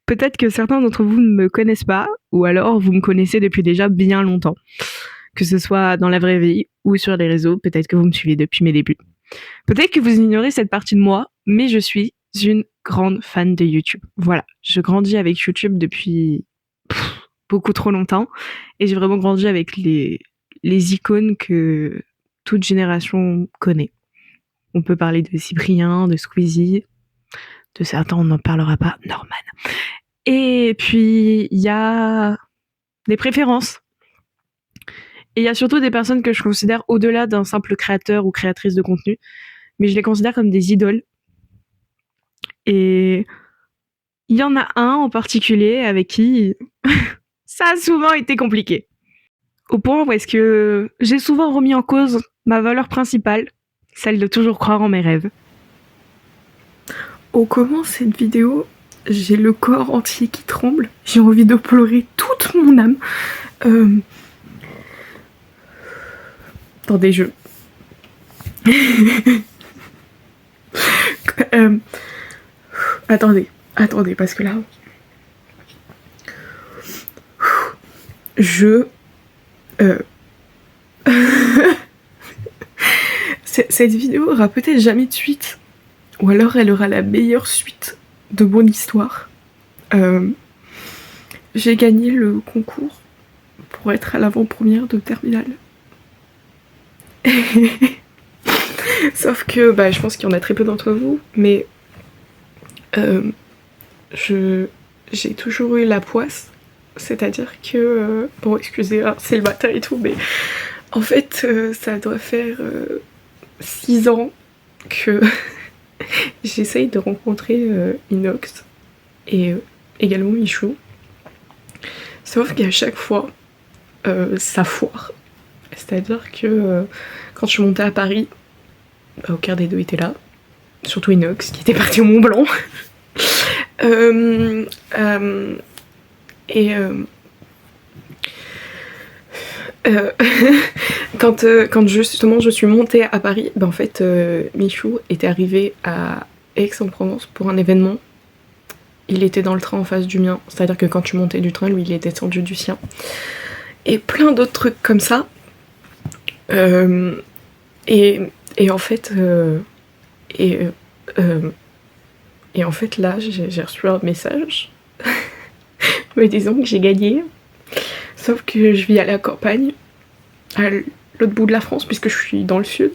peut-être que certains d'entre vous ne me connaissent pas, ou alors vous me connaissez depuis déjà bien longtemps. Que ce soit dans la vraie vie ou sur les réseaux, peut-être que vous me suivez depuis mes débuts. Peut-être que vous ignorez cette partie de moi, mais je suis une grande fan de YouTube. Voilà, je grandis avec YouTube depuis beaucoup trop longtemps, et j'ai vraiment grandi avec les icônes que toute génération connaît. On peut parler de Cyprien, de Squeezie, de certains on n'en parlera pas, Norman. Et puis il y a des préférences. Et il y a surtout des personnes que je considère au-delà d'un simple créateur ou créatrice de contenu, mais je les considère comme des idoles. Et il y en a un en particulier avec qui ça a souvent été compliqué. Au point où est-ce que j'ai souvent remis en cause ma valeur principale, celle de toujours croire en mes rêves. On commence cette vidéo, j'ai le corps entier qui tremble, j'ai envie de pleurer toute mon âme. Attendez, attendez, parce que là... Cette vidéo aura peut-être jamais de suite, ou alors elle aura la meilleure suite de mon histoire. J'ai gagné le concours pour être à l'avant-première de Terminale. Sauf que je pense qu'il y en a très peu d'entre vous, mais j'ai toujours eu la poisse, c'est-à-dire que bon, excusez, c'est le matin et tout, mais en fait ça doit faire 6 ans que j'essaye de rencontrer Inox et également Michou, sauf qu'à chaque fois ça foire. C'est-à-dire que quand je suis montée à Paris, aucun des deux était là, surtout Inox qui était parti au Mont Blanc. Quand justement je suis montée à Paris, en fait Michou était arrivé à Aix-en-Provence pour un événement. Il était dans le train en face du mien, c'est-à-dire que quand tu montais du train, lui il était descendu du sien. Et plein d'autres trucs comme ça. Et en fait en fait là j'ai reçu un message me disant que j'ai gagné, sauf que je vis à la campagne, à l'autre bout de la France puisque je suis dans le sud,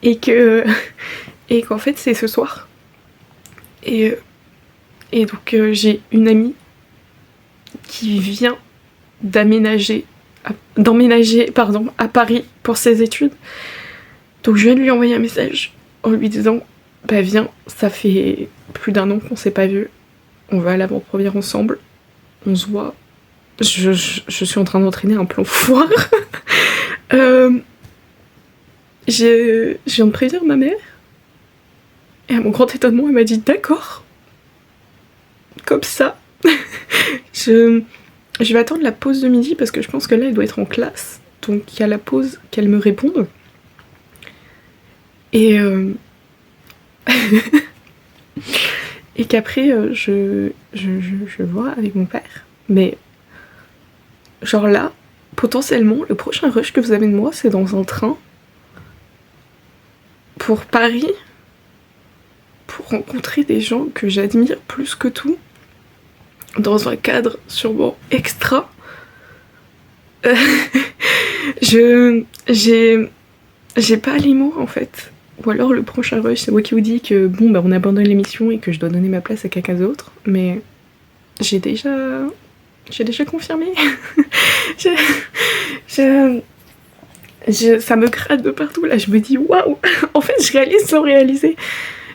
et qu'en fait c'est ce soir. Et donc j'ai une amie qui vient d'emménager à Paris pour ses études. Donc je viens de lui envoyer un message en lui disant viens, ça fait plus d'1 an qu'on s'est pas vu, on va à l'avant-première ensemble, on se voit. Je suis en train d'entraîner un plan foire. Je viens de prévenir ma mère, et à mon grand étonnement elle m'a dit d'accord, comme ça. Je vais attendre la pause de midi parce que je pense que là elle doit être en classe, donc il y a la pause qu'elle me réponde. Et et qu'après je vois avec mon père. Mais genre là, potentiellement, le prochain rush que vous avez de moi, c'est dans un train pour Paris, pour rencontrer des gens que j'admire plus que tout, dans un cadre sûrement extra. J'ai pas les mots en fait. Ou alors le prochain rush, c'est moi qui vous dis que bon on abandonne l'émission et que je dois donner ma place à quelqu'un d'autre, mais j'ai déjà confirmé. Ça me gratte de partout là, je me dis waouh. En fait je réalise sans réaliser.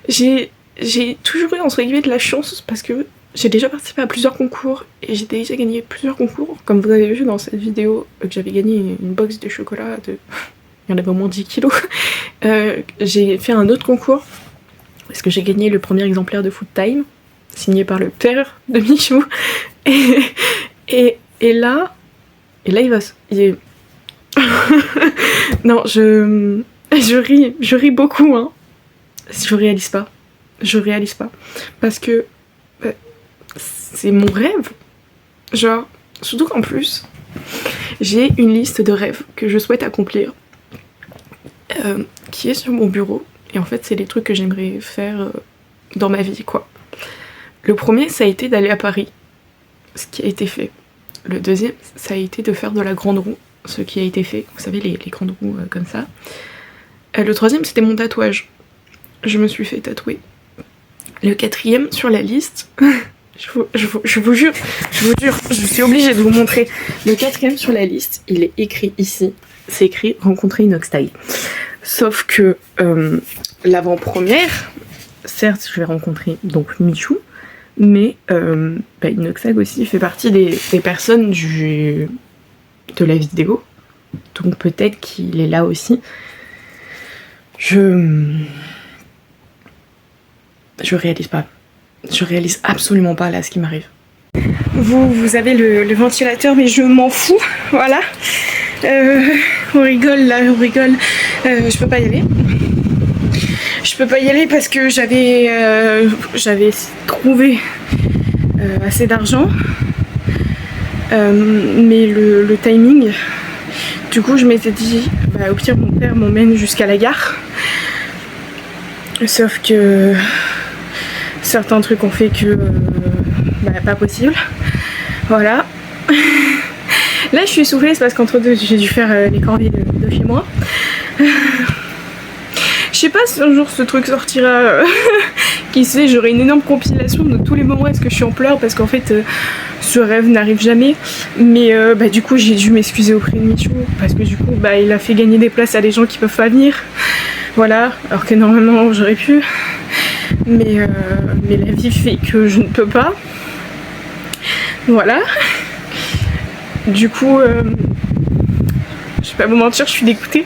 J'ai toujours eu entre guillemets de la chance parce que j'ai déjà participé à plusieurs concours et j'ai déjà gagné plusieurs concours. Comme vous avez vu dans cette vidéo que j'avais gagné une box de chocolat de... il y en avait au moins 10 kilos. J'ai fait un autre concours parce que j'ai gagné le premier exemplaire de Food Time signé par le père de Michou. Et là il va... non, je ris beaucoup, hein. Je réalise pas. Parce que c'est mon rêve. Genre, surtout qu'en plus, j'ai une liste de rêves que je souhaite accomplir qui est sur mon bureau. Et en fait, c'est les trucs que j'aimerais faire dans ma vie, quoi. Le premier, ça a été d'aller à Paris, ce qui a été fait. Le deuxième, ça a été de faire de la grande roue, ce qui a été fait. Vous savez, les grandes roues comme ça. Le troisième, c'était mon tatouage. Je me suis fait tatouer. Le quatrième sur la liste, je vous jure, je suis obligée de vous montrer. Le quatrième sur la liste, il est écrit ici. C'est écrit rencontrer Inoxtag. Sauf que l'avant-première, certes, je vais rencontrer donc Michou, mais Inoxtag aussi fait partie des personnes de la vidéo. Donc peut-être qu'il est là aussi. Je réalise pas. Je réalise absolument pas là ce qui m'arrive. Vous avez le ventilateur, mais je m'en fous. Voilà. On rigole là, on rigole. Je peux pas y aller. Je peux pas y aller parce que j'avais trouvé assez d'argent. Mais le timing, du coup je m'étais dit, bah, au pire mon père m'emmène jusqu'à la gare. Sauf que certains trucs ont fait que pas possible. Voilà. Là je suis essoufflée, c'est parce qu'entre deux j'ai dû faire les corvées de chez moi. Je sais pas si un jour ce truc sortira. Qui sait, j'aurai une énorme compilation de tous les moments où est-ce que je suis en pleurs, parce qu'en fait ce rêve n'arrive jamais. Mais du coup j'ai dû m'excuser auprès de Michou, parce que du coup il a fait gagner des places à des gens qui peuvent pas venir. Voilà, alors que normalement j'aurais pu. Mais la vie fait que je ne peux pas. Voilà. Du coup, je vais pas vous mentir, je suis dégoûtée.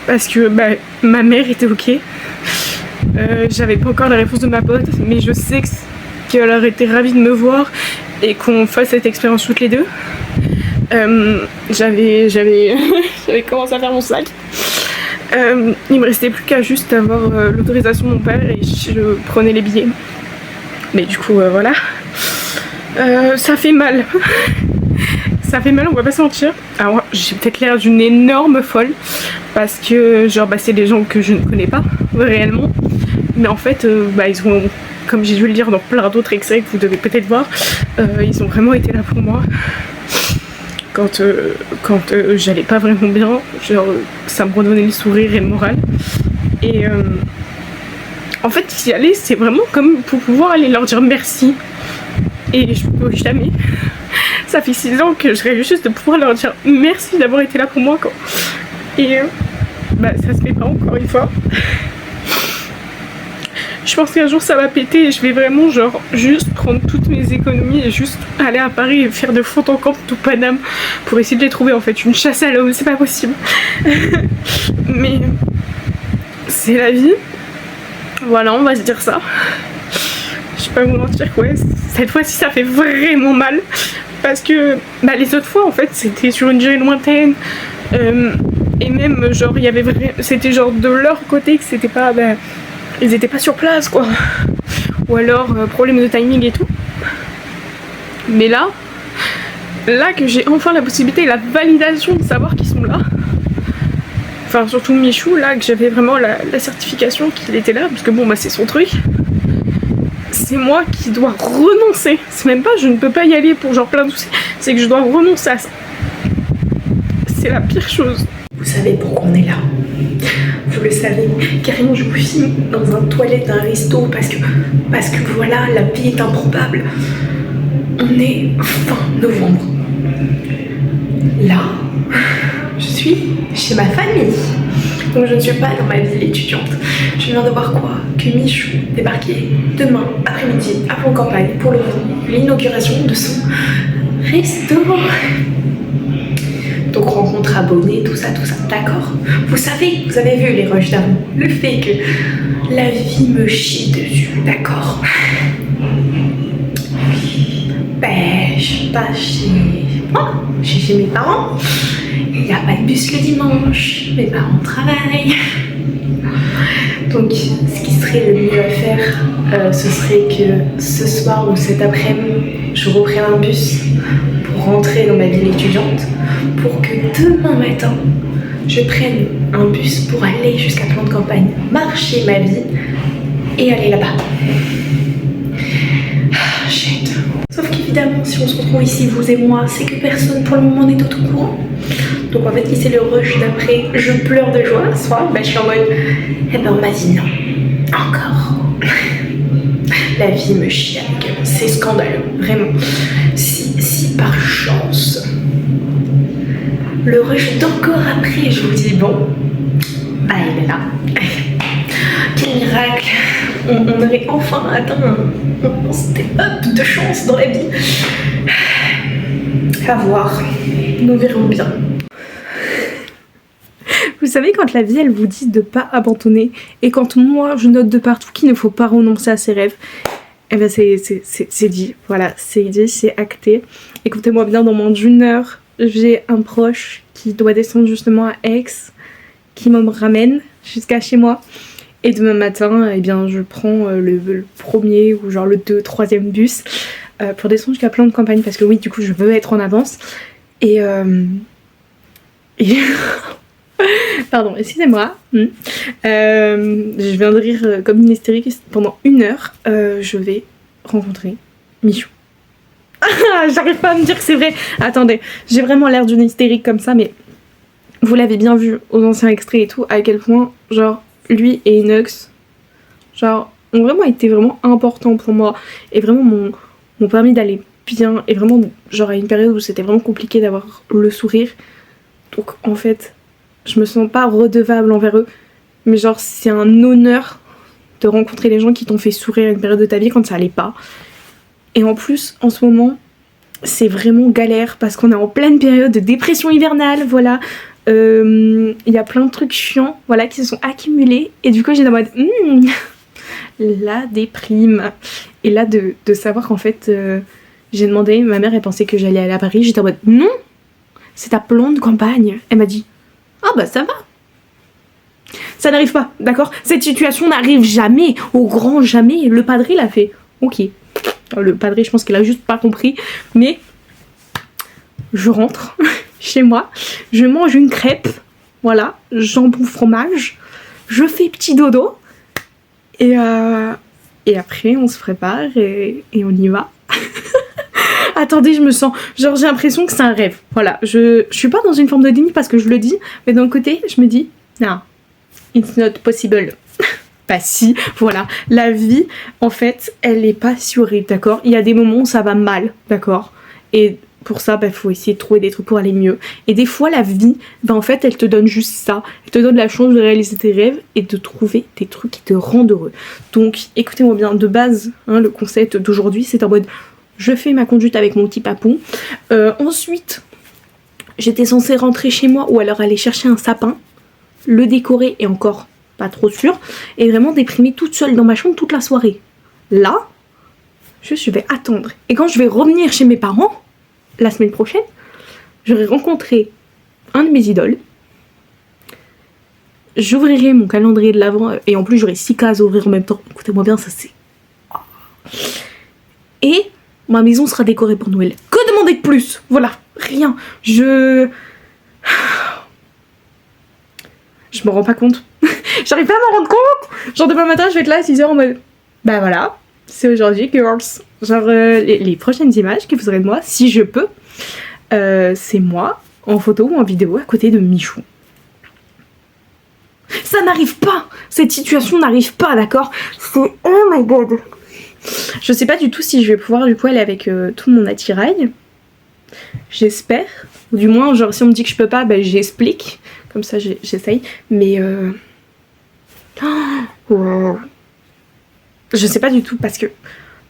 Parce que ma mère était ok. J'avais pas encore la réponse de ma pote, mais je sais qu'elle aurait été ravie de me voir et qu'on fasse cette expérience toutes les deux. J'avais commencé à faire mon sac. Il me restait plus qu'à juste avoir l'autorisation de mon père et je prenais les billets. Mais du coup, voilà. Ça fait mal. Ça fait mal, on va pas se mentir. Alors, j'ai peut-être l'air d'une énorme folle parce que, c'est des gens que je ne connais pas réellement. Mais en fait, ils ont, comme j'ai dû le dire dans plein d'autres extraits que vous devez peut-être voir, ils ont vraiment été là pour moi. Quand j'allais pas vraiment bien, ça me redonnait le sourire et le moral. Et en fait, y aller, c'est vraiment comme pour pouvoir aller leur dire merci. Et je peux jamais. Ça fait 6 ans que je rêve juste de pouvoir leur dire merci d'avoir été là pour moi. Et ça se fait pas encore une fois. Je pense qu'un jour ça va péter et je vais vraiment juste prendre toutes mes économies et juste aller à Paris et faire de fond en comble tout Paname pour essayer de les trouver. En fait, une chasse à l'homme, c'est pas possible. Mais c'est la vie. Voilà, on va se dire ça. Je vais pas vous mentir, ouais, cette fois-ci ça fait vraiment mal. Parce que les autres fois en fait c'était sur une durée lointaine. Et même il y avait c'était de leur côté que c'était pas. Ils étaient pas sur place quoi. Ou alors problème de timing et tout. Mais là que j'ai enfin la possibilité et la validation de savoir qu'ils sont là. Enfin surtout Michou là, que j'avais vraiment la certification qu'il était là. Parce que c'est son truc. C'est moi qui dois renoncer. C'est même pas je ne peux pas y aller pour plein de soucis. C'est que je dois renoncer à ça. C'est la pire chose. Vous savez pourquoi on est là. Vous le savez, carrément je vous filme dans un toilette d'un resto parce que voilà, la vie est improbable. On est fin novembre. Là, je suis chez ma famille. Donc je ne suis pas dans ma ville étudiante. Je viens de voir que Michou débarquait demain après-midi à Pont-Campagne pour l'inauguration de son restaurant. Donc rencontre abonnés, tout ça, d'accord. Vous avez vu les rushs d'amour. Le fait que la vie me chie dessus, d'accord. Je suis pas chez mes parents. Il n'y a pas de bus le dimanche. Mes parents travaillent. Donc, ce qui serait le mieux à faire, ce serait que ce soir ou cet après-midi, je reprenne un bus pour rentrer dans ma ville étudiante, pour que demain matin, je prenne un bus pour aller jusqu'à Plan de Campagne, marcher ma vie et aller là-bas. Shit. Sauf qu'évidemment, si on se retrouve ici, vous et moi, c'est que personne pour le moment n'est au courant. Donc en fait, c'est le rush d'après. Je pleure de joie. Soit, je suis en mode, eh ben on m'a dit non. Encore. La vie me chie avec elle. C'est scandaleux, vraiment. Si par chance, le rush d'encore après, je vous dis bon, bah il est là. Quel miracle. On aurait enfin atteint un step-up de chance dans la vie. À voir. Nous verrons bien. Vous savez, quand la vie elle vous dit de pas abandonner, et quand moi je note de partout qu'il ne faut pas renoncer à ses rêves, et ben c'est dit, voilà, c'est dit, c'est acté. Écoutez-moi bien, dans moins d'une heure, j'ai un proche qui doit descendre justement à Aix, qui me ramène jusqu'à chez moi. Et demain matin, eh bien, je prends le premier ou genre le 2, 3e bus pour descendre jusqu'à Plan de Campagne, parce que oui, du coup, je veux être en avance. Et pardon, excusez-moi. Je viens de rire comme une hystérique. Pendant 1 heure, je vais rencontrer Michou. J'arrive pas à me dire que c'est vrai. Attendez, j'ai vraiment l'air d'une hystérique comme ça, mais vous l'avez bien vu aux anciens extraits et tout, à quel point, genre, lui et Inox, genre, ont vraiment été vraiment importants pour moi. Et vraiment m'ont permis d'aller bien. Et vraiment, genre, à une période où c'était vraiment compliqué d'avoir le sourire. Donc, en fait, je me sens pas redevable envers eux, mais genre c'est un honneur de rencontrer les gens qui t'ont fait sourire à une période de ta vie quand ça allait pas. Et en plus, en ce moment, c'est vraiment galère parce qu'on est en pleine période de dépression hivernale, voilà. Il y a plein de trucs chiants, voilà, qui se sont accumulés. Et du coup, j'ai en mode, la déprime. Et là, de savoir qu'en fait, j'ai demandé, ma mère, elle pensait que j'allais aller à Paris. J'étais en mode, non, c'est à Plan de Campagne. Elle m'a dit, ah bah ça va. Ça n'arrive pas, d'accord? Cette situation n'arrive jamais, au grand jamais. Le padré l'a fait. Ok. Le padré, je pense qu'il a juste pas compris. Mais je rentre chez moi, je mange une crêpe, voilà, jambon fromage, je fais petit dodo. Et après, on se prépare et on y va. Attendez, je me sens... Genre, j'ai l'impression que c'est un rêve. Voilà, je suis pas dans une forme de déni parce que je le dis, mais d'un côté, je me dis, non, it's not possible. Bah si, voilà. La vie, en fait, elle est pas si horrible, d'accord? Il y a des moments où ça va mal, d'accord? Et pour ça, bah, faut essayer de trouver des trucs pour aller mieux. Et des fois, la vie, bah, en fait, elle te donne juste ça. Elle te donne la chance de réaliser tes rêves et de trouver des trucs qui te rendent heureux. Donc, écoutez-moi bien, de base, hein, le concept d'aujourd'hui, c'est en mode... Je fais ma conduite avec mon petit papon. Ensuite, j'étais censée rentrer chez moi ou alors aller chercher un sapin, le décorer et encore pas trop sûr, et vraiment déprimer toute seule dans ma chambre toute la soirée. Là, je vais attendre. Et quand je vais revenir chez mes parents, la semaine prochaine, j'aurai rencontré un de mes idoles. J'ouvrirai mon calendrier de l'Avent et en plus j'aurai 6 cases à ouvrir en même temps. Écoutez-moi bien, ça c'est... Et... ma maison sera décorée pour Noël. Que demander de plus? Voilà, rien. Je me rends pas compte. J'arrive pas à m'en rendre compte. Genre demain matin, je vais être là à 6h en mode... bah voilà, c'est aujourd'hui, girls. Genre les prochaines images que vous aurez de moi, si je peux, c'est moi, en photo ou en vidéo, à côté de Michou. Ça n'arrive pas. Cette situation n'arrive pas, d'accord? C'est... oh my god. Je sais pas du tout si je vais pouvoir du coup aller avec tout mon attirail. J'espère. Ou du moins, genre si on me dit que je peux pas, bah j'explique. Comme ça j'essaye. Mais wow. Je sais pas du tout parce que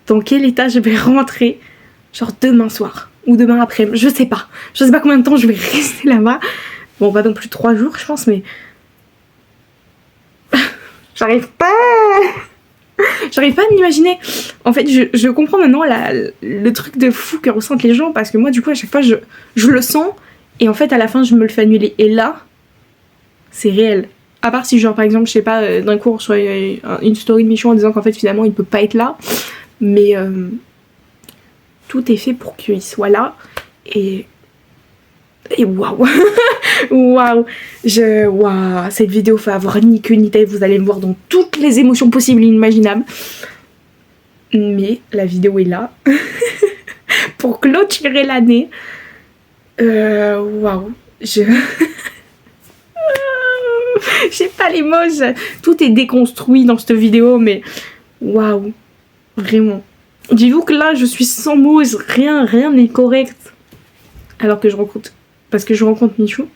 dans quel état je vais rentrer. Genre demain soir. Ou demain après. Je sais pas. Je sais pas combien de temps je vais rester là-bas. Bon, pas non plus 3 jours je pense, mais... j'arrive pas. J'arrive pas à m'imaginer. En fait, je comprends maintenant le truc de fou que ressentent les gens parce que moi, du coup, à chaque fois, je le sens et en fait, à la fin, je me le fais annuler. Et là, c'est réel. À part si genre par exemple je sais pas d'un coup on reçoit une story de Michou en disant qu'en fait finalement il peut pas être là, mais tout est fait pour qu'il soit là et waouh waouh cette vidéo fait avoir ni queue ni tête, vous allez me voir dans toutes les émotions possibles et inimaginables, mais la vidéo est là pour clôturer l'année. Waouh j'ai pas les mots, tout est déconstruit dans cette vidéo, mais waouh, vraiment. Dites-vous que là, je suis sans mots, rien n'est correct. Alors que je rencontre Michou,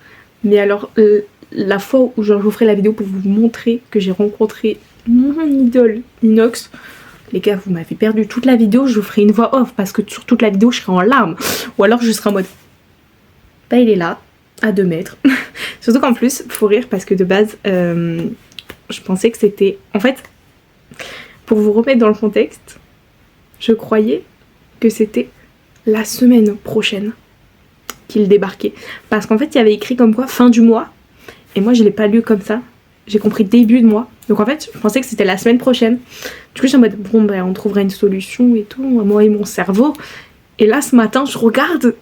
mais alors la fois où genre, je vous ferai la vidéo pour vous montrer que j'ai rencontré mon idole Inox, les gars, vous m'avez perdu toute la vidéo, je vous ferai une voix off parce que sur toute la vidéo, je serai en larmes. Ou alors je serai en mode, bah il est là, à 2 mètres. Surtout qu'en plus, faut rire parce que de base, je pensais que c'était... En fait, pour vous remettre dans le contexte, je croyais que c'était la semaine prochaine qu'il débarquait. Parce qu'en fait, il y avait écrit comme quoi fin du mois. Et moi, je l'ai pas lu comme ça. J'ai compris début de mois. Donc en fait, je pensais que c'était la semaine prochaine. Du coup, j'étais en mode, bon, ben, on trouverait une solution et tout, moi et mon cerveau. Et là, ce matin, je regarde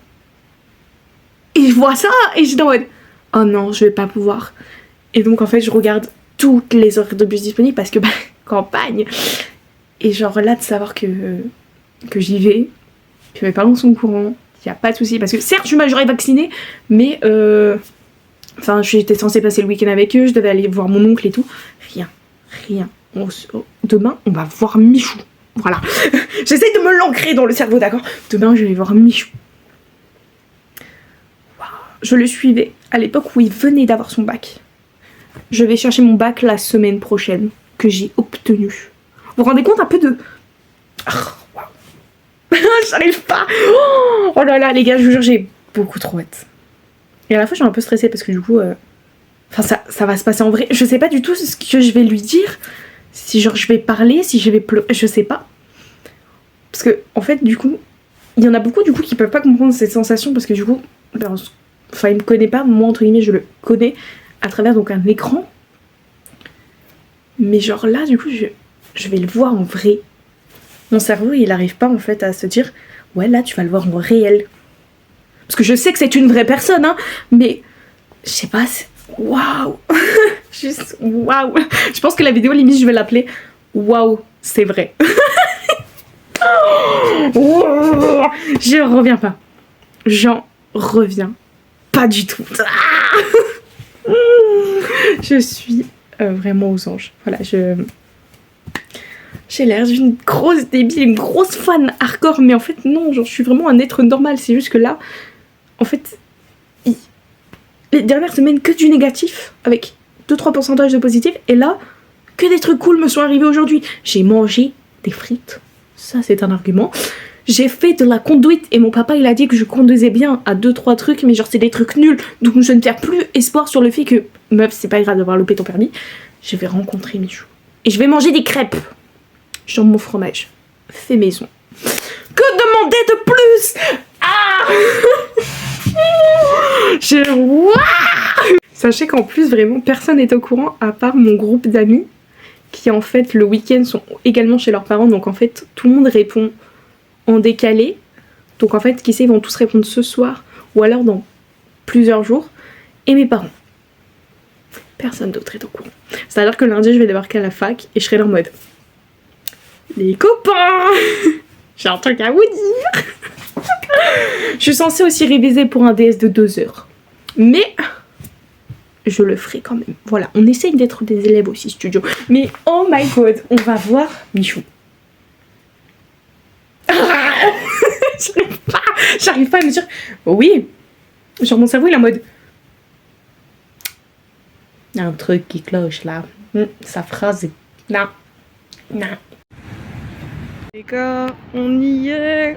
et je vois ça et je suis en mode, oh non, je vais pas pouvoir. Et donc en fait, je regarde toutes les horaires de bus disponibles parce que, bah, campagne. Et genre là, de savoir que j'y vais, que mes parents sont au courant, il y a pas de souci. Parce que certes, je suis majeure et vaccinée, mais enfin, j'étais censée passer le week-end avec eux, je devais aller voir mon oncle et tout. Rien. Demain, on va voir Michou. Voilà. J'essaie de me l'ancrer dans le cerveau, d'accord? Demain, je vais voir Michou. Je le suivais à l'époque où il venait d'avoir son bac. Je vais chercher mon bac la semaine prochaine, que j'ai obtenu. Vous vous rendez compte un peu de... Oh, wow. J'arrive pas. Oh là là, les gars, je vous jure, j'ai beaucoup trop hâte. Et à la fois, je suis un peu stressée parce que du coup... Enfin, ça va se passer en vrai. Je sais pas du tout ce que je vais lui dire. Si genre je vais parler, si je vais pleurer, je sais pas. Parce que, en fait, du coup... Il y en a beaucoup, du coup, qui peuvent pas comprendre cette sensation parce que du coup... Enfin, il me connaît pas, moi entre guillemets je le connais à travers donc un écran. Mais genre là du coup je vais le voir en vrai. Mon cerveau il arrive pas en fait à se dire ouais là tu vas le voir en réel. Parce que je sais que c'est une vraie personne hein, mais je sais pas, waouh. Juste waouh. Je pense que la vidéo limite je vais l'appeler waouh c'est vrai. Je reviens pas. J'en reviens pas du tout. Je suis vraiment aux anges. Voilà, j'ai l'air d'une grosse débile, une grosse fan hardcore, mais en fait non, genre je suis vraiment un être normal. C'est juste que là, en fait, les dernières semaines que du négatif, avec 2-3% de positif, et là, que des trucs cool me sont arrivés aujourd'hui. J'ai mangé des frites, ça c'est un argument. J'ai fait de la conduite et mon papa il a dit que je conduisais bien à 2-3 trucs mais genre c'est des trucs nuls donc je ne perds plus espoir sur le fait que meuf c'est pas grave d'avoir loupé ton permis. Je vais rencontrer Michou et je vais manger des crêpes genre mon fromage fait maison. Que demander de plus? Ah. Sachez qu'en plus vraiment personne n'est au courant à part mon groupe d'amis qui en fait le week-end sont également chez leurs parents donc en fait tout le monde répond en décalé, donc en fait qui sait ils vont tous répondre ce soir ou alors dans plusieurs jours, et mes parents. Personne d'autre est au courant. C'est-à-dire que lundi je vais débarquer à la fac et je serai là en mode les copains, j'ai un truc à vous dire. Je suis censée aussi réviser pour un DS de 2 heures, mais je le ferai quand même. Voilà, on essaye d'être des élèves aussi studio, mais oh my god, on va voir Michou. J'arrive pas à me dire oui. Genre mon cerveau il est en mode il y a un truc qui cloche là. Sa phrase est non. Les gars, on y est.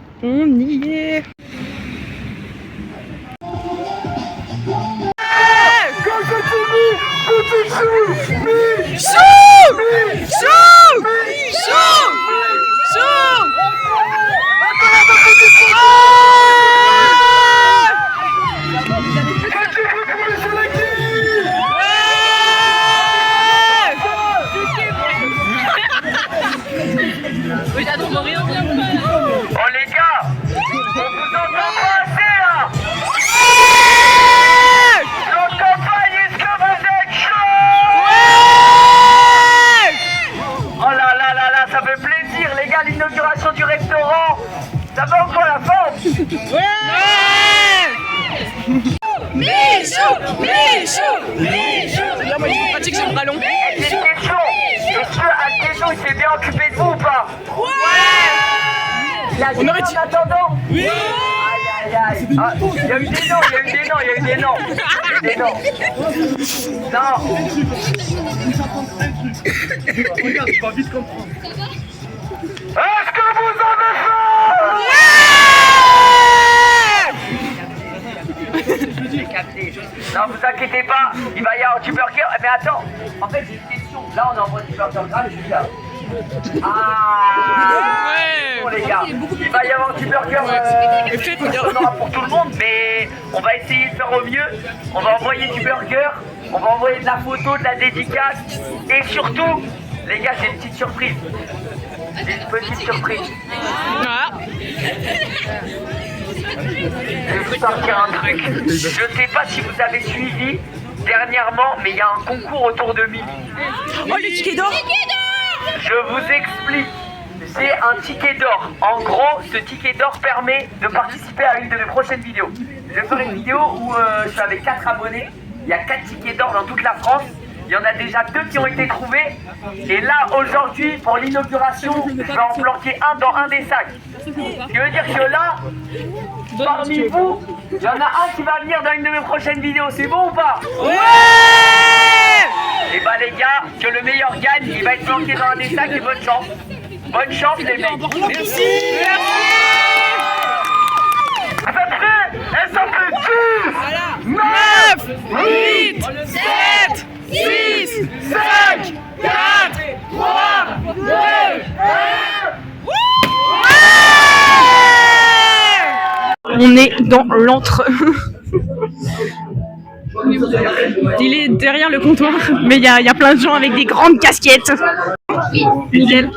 a On aurait dit... en attendant. Oui. Aïe, aïe, aïe. Ah, il y a eu des noms, il y a eu des noms, il y a eu des noms. Il y a eu des noms. Non. Regarde, tu vas vite comprendre. Est-ce que vous avez faim? J'ai capté. Non, vous inquiétez pas, il va y avoir du burger. Mais attends, en fait j'ai une question. Là on envoie du burger gras, Julia. Ah bon les gars, il va y avoir du burger. On aura pour tout le monde, mais on va essayer de faire au mieux. On va envoyer du burger, on va envoyer de la photo, de la dédicace. Et surtout, les gars, j'ai une petite surprise. J'ai une petite surprise. Je vais vous sortir un truc. Je sais pas si vous avez suivi dernièrement, mais il y a un concours autour de Mimi. Oh, le ticket d'or. Je vous explique. C'est un ticket d'or. En gros, ce ticket d'or permet de participer à une de mes prochaines vidéos. Je vais faire une vidéo où je suis avec 4 abonnés. Il y a 4 tickets d'or dans toute la France. Il y en a déjà 2 qui ont été trouvés. Et là, aujourd'hui, pour l'inauguration, je vais en planquer un dans un des sacs. Ce qui veut dire que là, parmi vous, il y en a un qui va venir dans une de mes prochaines vidéos. C'est bon ou pas? Ouais! Et bah les gars, que le meilleur gagne, il va être planqué dans un des sacs et bonne chance. Bonne chance les mecs. Merci! À peu près, elle s'en fait 10, 9, 8, 7, 6, 5, 4, 3, 2, 1. On est dans l'antre. Il est derrière le comptoir, mais il y a plein de gens avec des grandes casquettes. Nickel.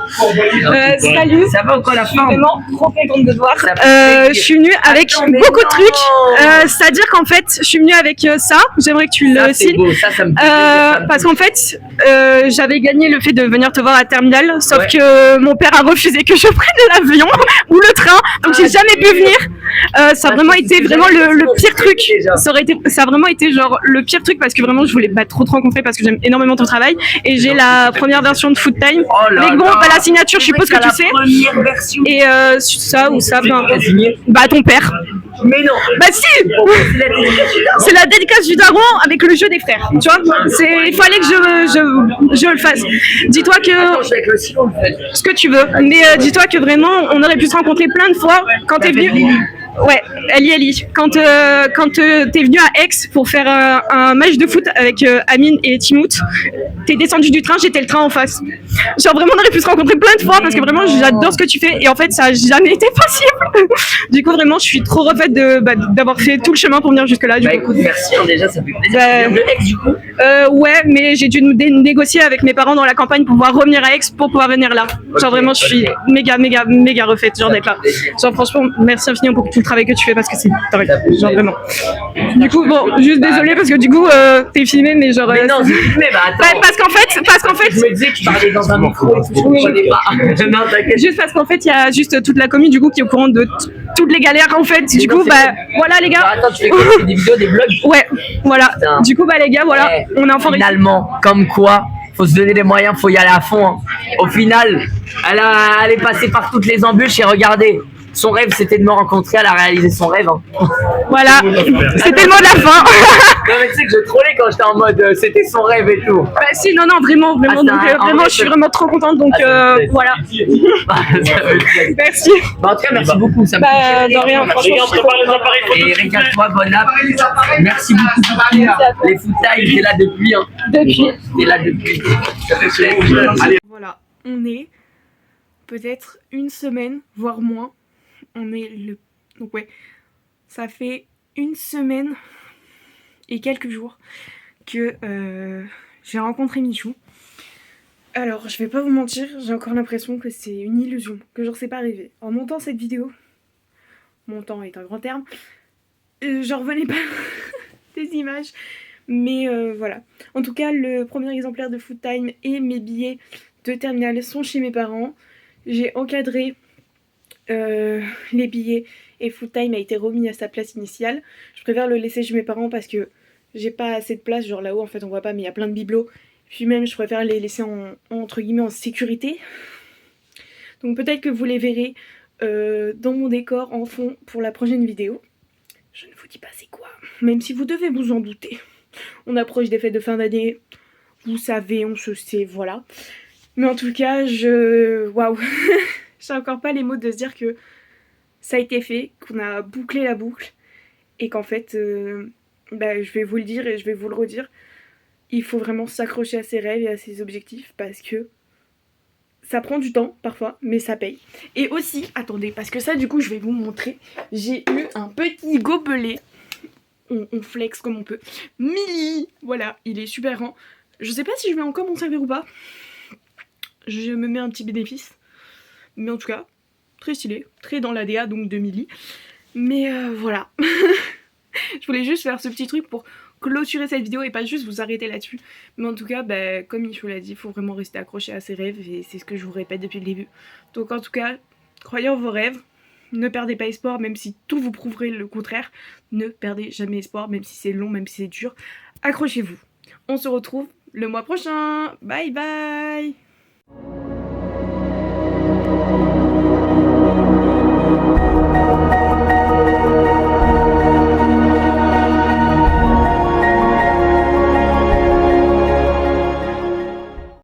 Salut. Ça va ou quoi la forme? Vraiment trop contente de te voir. Je suis venue avec beaucoup de trucs. C'est-à-dire qu'en fait, je suis venue avec ça. J'aimerais que tu le signes. Ça me parce qu'en fait, j'avais gagné le fait de venir te voir à Terminal, sauf que mon père a refusé que je prenne l'avion ou le train, donc j'ai jamais pu venir. Ça a vraiment été vraiment le pire truc. Ça a vraiment été genre le pire truc parce que vraiment je voulais pas trop te rencontrer parce que j'aime énormément ton travail et j'ai la première version de Food Time. Mais bon, bah, la signature, je suppose que tu sais. Et ça ou ça, bah ton père. Mais non. Bah si. C'est la dédicace du daron avec le jeu des frères. Tu vois, il fallait que je le fasse. Dis-toi que ce que tu veux, mais dis-toi que vraiment, on aurait pu se rencontrer plein de fois quand t'es venu. Ouais, Ellie. Quand t'es venu à Aix pour faire un match de foot avec Amine et Timout, t'es descendu du train, j'étais le train en face. Genre vraiment, on aurait pu se rencontrer plein de fois parce que vraiment, j'adore ce que tu fais et en fait, ça a jamais été possible. Du coup, vraiment, je suis trop refaite d'avoir fait tout le chemin pour venir jusque là. Du coup. Écoute, merci, déjà, ça fait plaisir. Tu viens de Aix du coup? Ouais, mais j'ai dû négocier avec mes parents dans la campagne pour pouvoir revenir à Aix pour pouvoir venir là. Genre vraiment, je suis méga refaite, genre d'être là. Genre franchement, merci infiniment pour tout le travail que tu fais parce que c'est dingue, genre vraiment. Du coup, bon, juste désolé parce que du coup, t'es filmé, mais genre. Mais non, c'est filmé, bah attends. Parce qu'en fait. Je me disais que tu parlais dans un micro et tout, je comprenais pas. Non, t'inquiète. Juste parce qu'en fait, il y a juste toute la commune du coup qui est au courant de toutes les galères en fait. Du coup, bah voilà les gars. Attends, tu fais quoi? Des vidéos, des vlogs? Ouais, voilà. Putain. Du coup, bah les gars, voilà, on est enfin finalement, comme quoi, faut se donner les moyens, faut y aller à fond. Hein. Au final, elle est passée par toutes les embûches et regardez, son rêve c'était de me rencontrer, elle a réalisé son rêve. Hein. Voilà, c'était le mot de la fin. Non mais tu sais que je trollais quand j'étais en mode c'était son rêve et tout. Bah si, non, vraiment, donc, vraiment, je suis vraiment trop contente, donc voilà. Merci. Bah, en tout cas, merci beaucoup, ça me fait de rien, franchement. Et régale-toi, bonne app. Merci beaucoup pour les Food Time, t'es là depuis. Hein. T'es là depuis. Ça fait plaisir. Voilà, on est peut-être une semaine, voire moins. Donc ouais, ça fait une semaine et quelques jours que j'ai rencontré Michou. Alors, je vais pas vous mentir, j'ai encore l'impression que c'est une illusion, que genre c'est pas arrivé. En montant cette vidéo, montant est un grand terme, j'en revenais pas des images, mais voilà. En tout cas, le premier exemplaire de Food Time et mes billets de terminale sont chez mes parents. J'ai encadré les billets et Food Time a été remis à sa place initiale. Je préfère le laisser chez mes parents parce que j'ai pas assez de place, genre là-haut en fait on voit pas mais il y a plein de bibelots. Puis même je préfère les laisser entre guillemets en sécurité. Donc peut-être que vous les verrez dans mon décor en fond pour la prochaine vidéo. Je ne vous dis pas c'est quoi, même si vous devez vous en douter. On approche des fêtes de fin d'année, vous savez, on se sait, voilà. Mais en tout cas, waouh, j'ai encore pas les mots de se dire que ça a été fait, qu'on a bouclé la boucle, et qu'en fait, je vais vous le dire et je vais vous le redire, il faut vraiment s'accrocher à ses rêves et à ses objectifs, parce que ça prend du temps parfois, mais ça paye. Et aussi, attendez, parce que ça du coup je vais vous montrer, j'ai eu un petit gobelet, on flex comme on peut, Milly, voilà, il est super grand. Je sais pas si je vais encore m'en servir ou pas, je me mets un petit bénéfice, mais en tout cas, très stylé, très dans l'ADA donc de Milly. Mais voilà, je voulais juste faire ce petit truc pour clôturer cette vidéo et pas juste vous arrêter là-dessus. Mais en tout cas, comme Michou l'a dit, il faut vraiment rester accroché à ses rêves et c'est ce que je vous répète depuis le début. Donc en tout cas, croyez en vos rêves, ne perdez pas espoir même si tout vous prouverait le contraire. Ne perdez jamais espoir même si c'est long, même si c'est dur. Accrochez-vous. On se retrouve le mois prochain. Bye bye.